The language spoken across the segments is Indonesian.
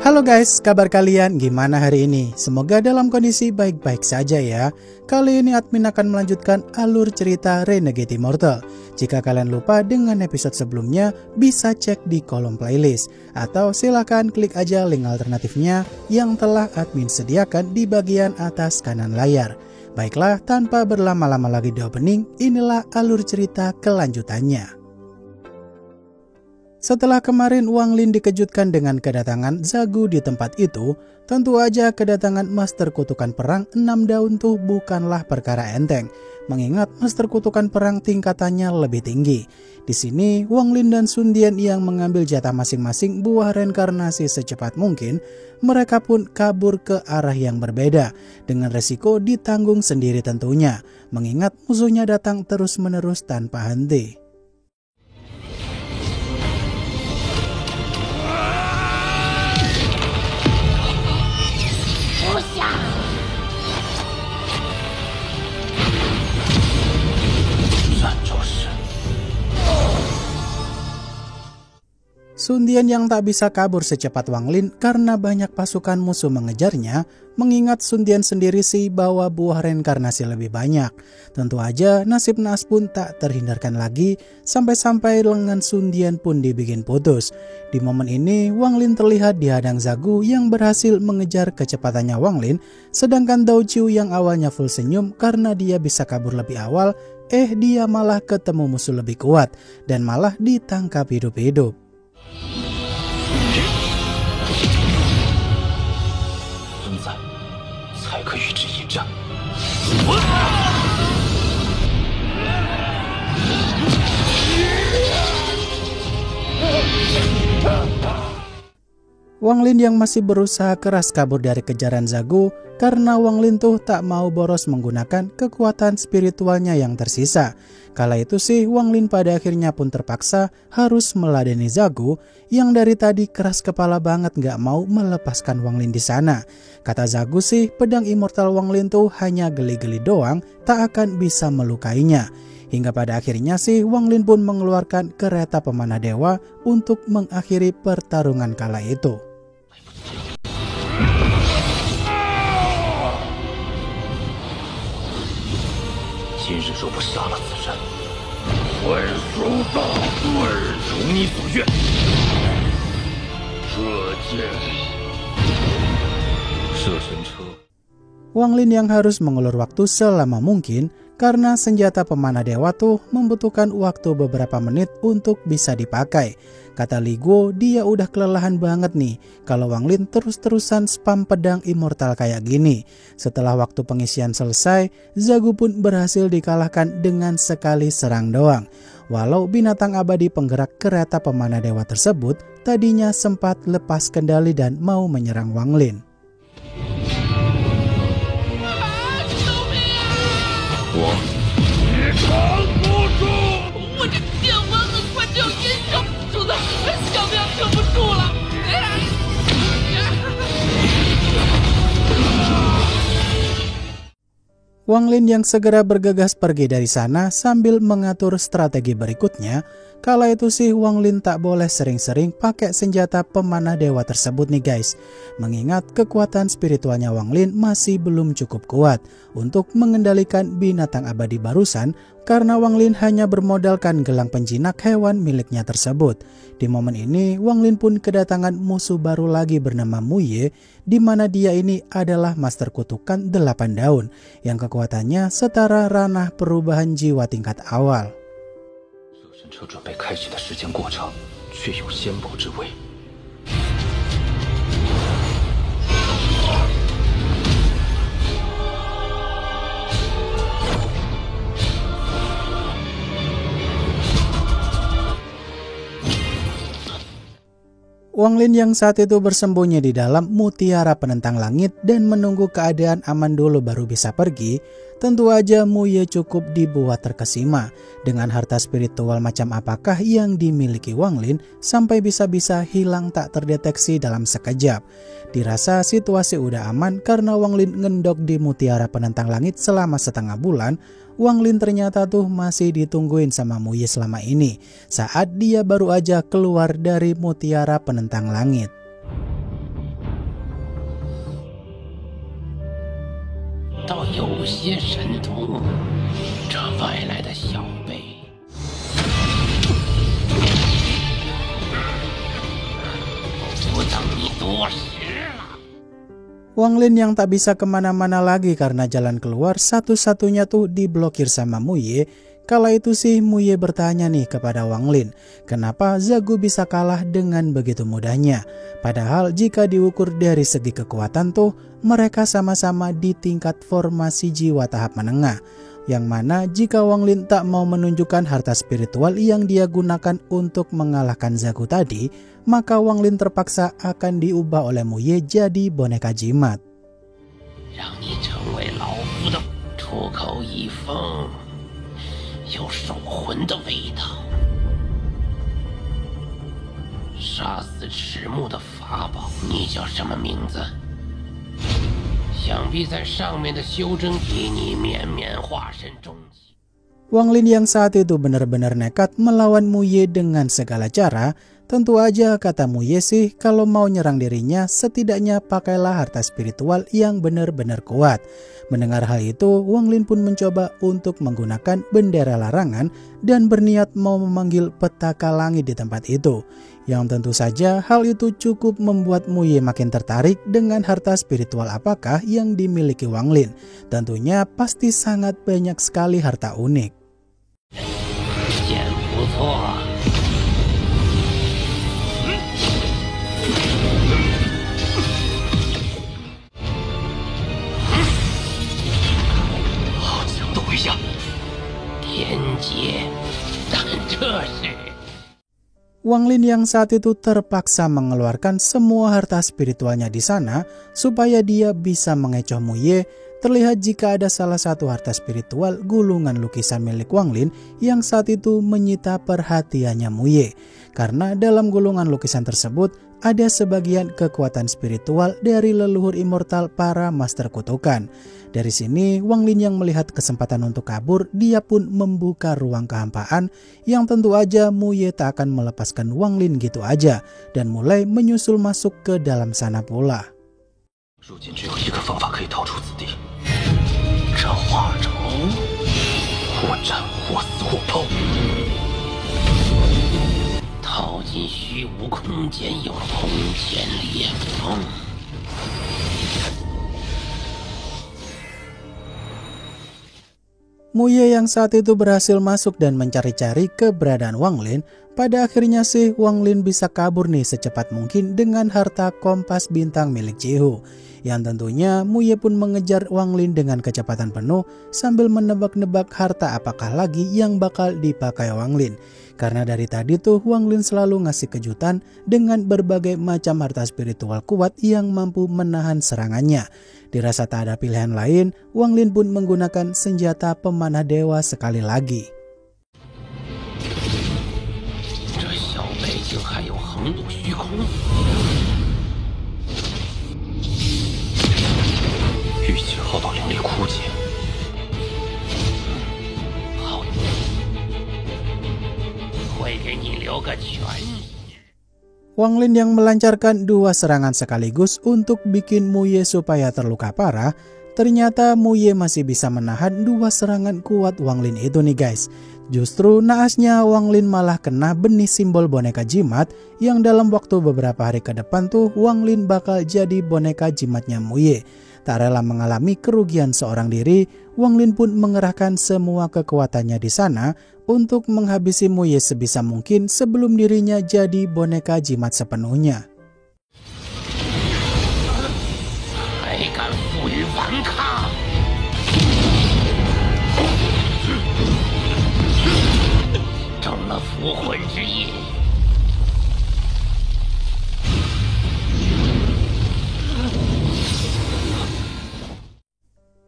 Halo guys, kabar kalian gimana hari ini? Semoga dalam kondisi baik-baik saja ya. Kali ini admin akan melanjutkan alur cerita Renegade Immortal. Jika kalian lupa dengan episode sebelumnya, bisa cek di kolom playlist. Atau silahkan klik aja link alternatifnya yang telah admin sediakan di bagian atas kanan layar. Baiklah, tanpa berlama-lama lagi di opening, inilah alur cerita kelanjutannya. Setelah kemarin Wang Lin dikejutkan dengan kedatangan Zagu di tempat itu, tentu aja kedatangan Master Kutukan Perang 6 daun tuh bukanlah perkara enteng, mengingat Master Kutukan Perang tingkatannya lebih tinggi. Di sini Wang Lin dan Sun Dian yang mengambil jatah masing-masing buah reinkarnasi secepat mungkin, mereka pun kabur ke arah yang berbeda, dengan resiko ditanggung sendiri tentunya, mengingat musuhnya datang terus-menerus tanpa henti. Sun Dian yang tak bisa kabur secepat Wang Lin karena banyak pasukan musuh mengejarnya, mengingat Sun Dian sendiri sih bawa buah reinkarnasi lebih banyak. Tentu aja nasib naas pun tak terhindarkan lagi, sampai-sampai lengan Sun Dian pun dibikin putus. Di momen ini Wang Lin terlihat dihadang Zagu yang berhasil mengejar kecepatannya Wang Lin, sedangkan Dao Qiu yang awalnya full senyum karena dia bisa kabur lebih awal, dia malah ketemu musuh lebih kuat dan malah ditangkap hidup-hidup. Wang Lin yang masih berusaha keras kabur dari kejaran Zagu karena Wang Lin tuh tak mau boros menggunakan kekuatan spiritualnya yang tersisa. Kala itu sih Wang Lin pada akhirnya pun terpaksa harus meladeni Zagu yang dari tadi keras kepala banget gak mau melepaskan Wang Lin di sana. Kata Zagu sih pedang immortal Wang Lin tuh hanya geli-geli doang, tak akan bisa melukainya. Hingga pada akhirnya sih Wang Lin pun mengeluarkan kereta pemanah dewa untuk mengakhiri pertarungan kala itu. Wang Lin yang harus mengulur waktu selama mungkin karena senjata pemanah dewa tuh membutuhkan waktu beberapa menit untuk bisa dipakai. Kata Li Guo, dia udah kelelahan banget nih kalau Wang Lin terus-terusan spam pedang immortal kayak gini. Setelah waktu pengisian selesai, Zagu pun berhasil dikalahkan dengan sekali serang doang. Walau binatang abadi penggerak kereta pemanah dewa tersebut tadinya sempat lepas kendali dan mau menyerang Wang Lin. Wang Lin yang segera bergegas pergi dari sana sambil mengatur strategi berikutnya. Kala itu sih Wang Lin tak boleh sering-sering pakai senjata pemanah dewa tersebut nih guys, mengingat kekuatan spiritualnya Wang Lin masih belum cukup kuat untuk mengendalikan binatang abadi barusan karena Wang Lin hanya bermodalkan gelang penjinak hewan miliknya tersebut. Di momen ini Wang Lin pun kedatangan musuh baru lagi bernama Mu Ye, di mana dia ini adalah Master Kutukan 8 daun yang kekuatannya setara ranah perubahan jiwa tingkat awal. Wang Lin yang saat itu bersembunyi di dalam mutiara penentang langit dan menunggu keadaan aman dulu baru bisa pergi, tentu aja Mu Ye cukup dibuat terkesima dengan harta spiritual macam apakah yang dimiliki Wang Lin sampai bisa-bisa hilang tak terdeteksi dalam sekejap. Dirasa situasi udah aman karena Wang Lin ngendok di mutiara penentang langit selama setengah bulan. Wang Lin ternyata tuh masih ditungguin sama Mu Ye selama ini saat dia baru aja keluar dari mutiara penentang langit. 有些神通，这外来的小辈，不等你多时了。 Wang Lin yang tak bisa kemana-mana lagi karena jalan keluar satu-satunya tuh diblokir sama Muye. Kala itu sih Muye bertanya nih kepada Wang Lin, kenapa Zagu bisa kalah dengan begitu mudahnya? Padahal jika diukur dari segi kekuatan tuh, mereka sama-sama di tingkat formasi jiwa tahap menengah. Yang mana jika Wang Lin tak mau menunjukkan harta spiritual yang dia gunakan untuk mengalahkan Zagu tadi, maka Wang Lin terpaksa akan diubah oleh Muye jadi boneka jimat. 让你成为老夫的出口一封，有守魂的味道。杀死迟暮的法宝，你叫什么名字？想必在上面的修真比你绵绵化身终极。 Wang Lin yang saat itu benar-benar nekat melawan Muye dengan segala cara. Tentu aja kata Muye sih kalau mau nyerang dirinya setidaknya pakailah harta spiritual yang benar-benar kuat. Mendengar hal itu, Wang Lin pun mencoba untuk menggunakan bendera larangan dan berniat mau memanggil petaka langit di tempat itu. Yang tentu saja hal itu cukup membuat Muye makin tertarik dengan harta spiritual apakah yang dimiliki Wang Lin. Tentunya pasti sangat banyak sekali harta unik. 剑不错。 天劫，但这是 Wang Lin yang saat itu terpaksa mengeluarkan semua harta spiritualnya di sana supaya dia bisa mengecoh Muye. Terlihat jika ada salah satu harta spiritual gulungan lukisan milik Wang Lin yang saat itu menyita perhatiannya Muye. Karena dalam gulungan lukisan tersebut ada sebagian kekuatan spiritual dari leluhur immortal para master kutukan. Dari sini Wang Lin yang melihat kesempatan untuk kabur, dia pun membuka ruang kehampaan yang tentu aja Muye tak akan melepaskan Wang Lin gitu aja dan mulai menyusul masuk ke dalam sana pula. 如今只有一个方法可以逃出此地，这化成或战或死或抛，逃进虚无空间有空间裂缝。 Muye yang saat itu berhasil masuk dan mencari-cari keberadaan Wang Lin. Pada akhirnya sih Wang Lin bisa kabur nih secepat mungkin dengan harta kompas bintang milik Jihu. Yang tentunya Muye pun mengejar Wang Lin dengan kecepatan penuh sambil menebak-nebak harta apakah lagi yang bakal dipakai Wang Lin. Karena dari tadi tuh Wang Lin selalu ngasih kejutan dengan berbagai macam harta spiritual kuat yang mampu menahan serangannya. Dirasa tak ada pilihan lain, Wang Lin pun menggunakan senjata pemanah dewa sekali lagi. 这小辈竟还有横渡虚空，玉器耗到灵力枯竭。好，会给你留个全尸。 Wang Lin yang melancarkan dua serangan sekaligus untuk bikin Muye supaya terluka parah. Ternyata Muye masih bisa menahan dua serangan kuat Wang Lin itu nih guys. Justru naasnya Wang Lin malah kena benih simbol boneka jimat yang dalam waktu beberapa hari ke depan tuh Wang Lin bakal jadi boneka jimatnya Muye. Tak rela mengalami kerugian seorang diri, Wang Lin pun mengerahkan semua kekuatannya di sana untuk menghabisi Muye sebisa mungkin sebelum dirinya jadi boneka jimat sepenuhnya. 还敢负隅顽抗！中了符魂之印。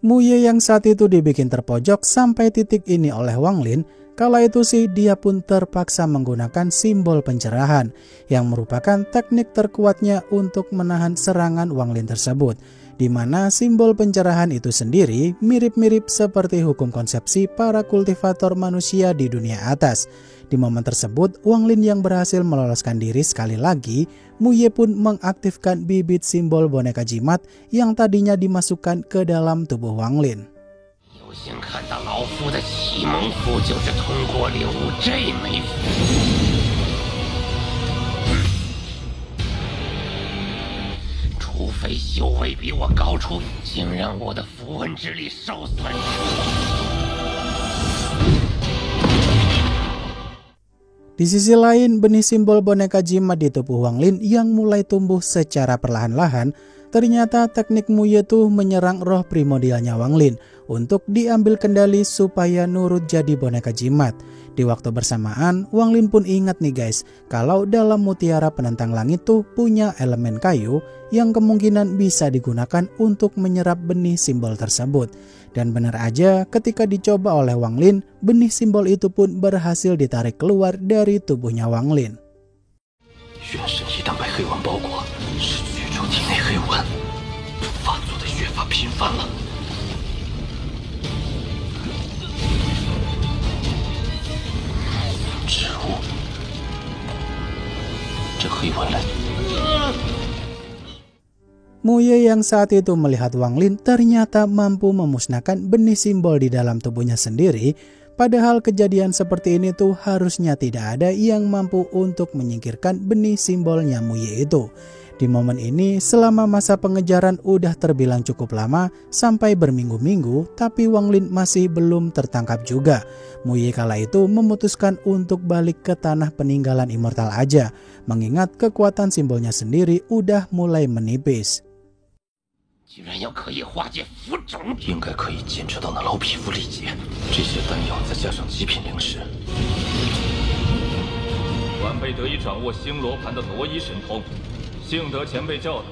Muye yang saat itu dibikin terpojok sampai titik ini oleh Wang Lin. Kala itu sih dia pun terpaksa menggunakan simbol pencerahan yang merupakan teknik terkuatnya untuk menahan serangan Wang Lin tersebut. Di mana simbol pencerahan itu sendiri mirip-mirip seperti hukum konsepsi para kultivator manusia di dunia atas. Di momen tersebut, Wang Lin yang berhasil meloloskan diri sekali lagi, Muye pun mengaktifkan bibit simbol boneka jimat yang tadinya dimasukkan ke dalam tubuh Wang Lin. 不幸看到老夫的启蒙符，就是通过领悟这枚符。除非修为比我高出，竟让我的符文之力受损。Di sisi lain, benih simbol boneka jimat di tubuh Wang Lin yang mulai tumbuh secara perlahan-lahan, ternyata teknik Muye tuh menyerang roh primordialnya Wang Lin untuk diambil kendali supaya nurut jadi boneka jimat. Di waktu bersamaan, Wang Lin pun ingat nih guys, kalau dalam mutiara penentang langit tuh punya elemen kayu yang kemungkinan bisa digunakan untuk menyerap benih simbol tersebut. Dan benar aja ketika dicoba oleh Wang Lin, benih simbol itu pun berhasil ditarik keluar dari tubuhnya Wang Lin. 元神一旦被黑丸包裹，是剧中体内黑丸发作的越发频繁了。植物，这黑丸来。 Muye yang saat itu melihat Wang Lin ternyata mampu memusnahkan benih simbol di dalam tubuhnya sendiri, padahal kejadian seperti ini tuh harusnya tidak ada yang mampu untuk menyingkirkan benih simbolnya Muye itu. Di momen ini, selama masa pengejaran udah terbilang cukup lama, sampai berminggu-minggu, tapi Wang Lin masih belum tertangkap juga. Muye kala itu memutuskan untuk balik ke tanah peninggalan immortal aja, mengingat kekuatan simbolnya sendiri udah mulai menipis. 居然要可以化解符种，应该可以监测到那老匹夫力竭。这些丹药再加上极品灵石，晚辈得以掌握星罗盘的夺一神通，幸得前辈教导。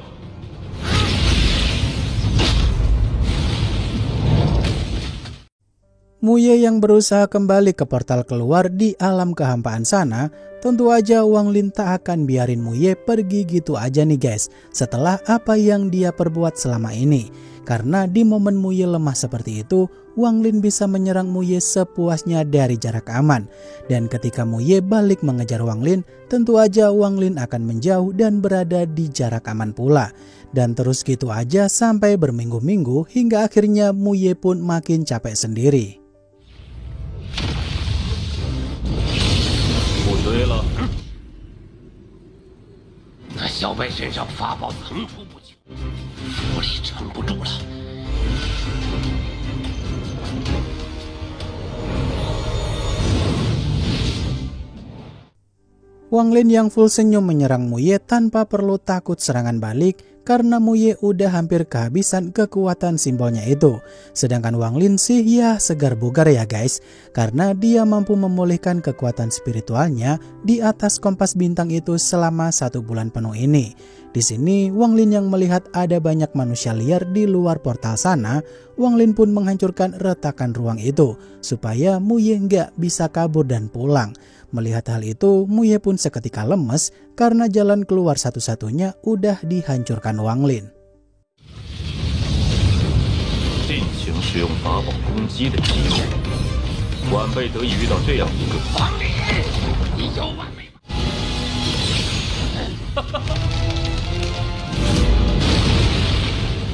Muye yang berusaha kembali ke portal keluar di alam kehampaan sana, tentu aja Wang Lin tak akan biarin Muye pergi gitu aja nih guys, setelah apa yang dia perbuat selama ini. Karena di momen Muye lemah seperti itu, Wang Lin bisa menyerang Muye sepuasnya dari jarak aman. Dan ketika Muye balik mengejar Wang Lin, tentu aja Wang Lin akan menjauh dan berada di jarak aman pula. Dan terus gitu aja sampai berminggu-minggu hingga akhirnya Muye pun makin capek sendiri. 不对了，那小白身上法宝层出不穷，符力撑不住了。 Wang Lin yang full senyum menyerang Muye tanpa perlu takut serangan balik karena Muye udah hampir kehabisan kekuatan simbolnya itu. Sedangkan Wang Lin sih ya segar bugar ya guys, karena dia mampu memulihkan kekuatan spiritualnya di atas kompas bintang itu selama 1 bulan penuh ini. Di sini Wang Lin yang melihat ada banyak manusia liar di luar portal sana, Wang Lin pun menghancurkan retakan ruang itu supaya Muye nggak bisa kabur dan pulang. Melihat hal itu, Muye pun seketika lemes karena jalan keluar satu-satunya udah dihancurkan Wang Lin. 尽情使用法宝攻击的机会，晚辈得以遇到这样一个。王林，你有完没完？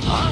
啊！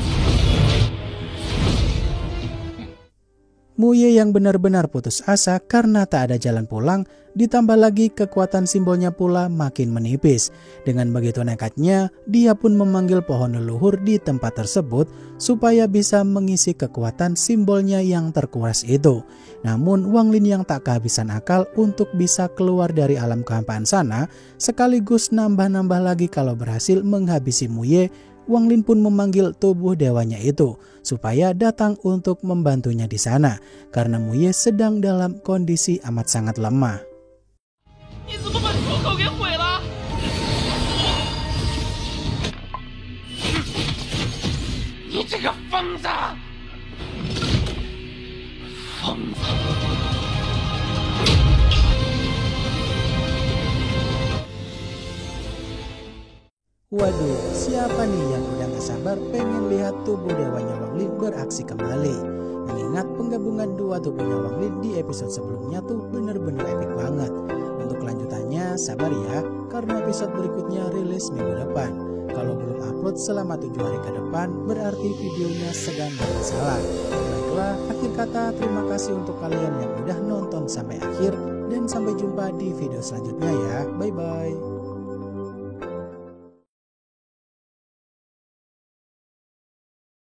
Muye yang benar-benar putus asa karena tak ada jalan pulang, ditambah lagi kekuatan simbolnya pula makin menipis. Dengan begitu nekatnya, dia pun memanggil pohon leluhur di tempat tersebut supaya bisa mengisi kekuatan simbolnya yang terkuras itu. Namun Wang Lin yang tak kehabisan akal untuk bisa keluar dari alam kehampaan sana, sekaligus nambah-nambah lagi kalau berhasil menghabisi Muye, Wang Lin pun memanggil tubuh dewanya itu supaya datang untuk membantunya di sana karena Muye sedang dalam kondisi amat sangat lemah. Waduh, siapa nih yang udah gak sabar pengen lihat tubuh dewanya Wang Lin beraksi kembali? Mengingat penggabungan dua tubuhnya Wang Lin di episode sebelumnya tuh bener-bener epic banget. Untuk kelanjutannya sabar ya, karena episode berikutnya rilis minggu depan. Kalau belum upload selama 7 hari ke depan, berarti videonya sedang bermasalah. Baiklah, akhir kata terima kasih untuk kalian yang udah nonton sampai akhir dan sampai jumpa di video selanjutnya ya. Bye bye.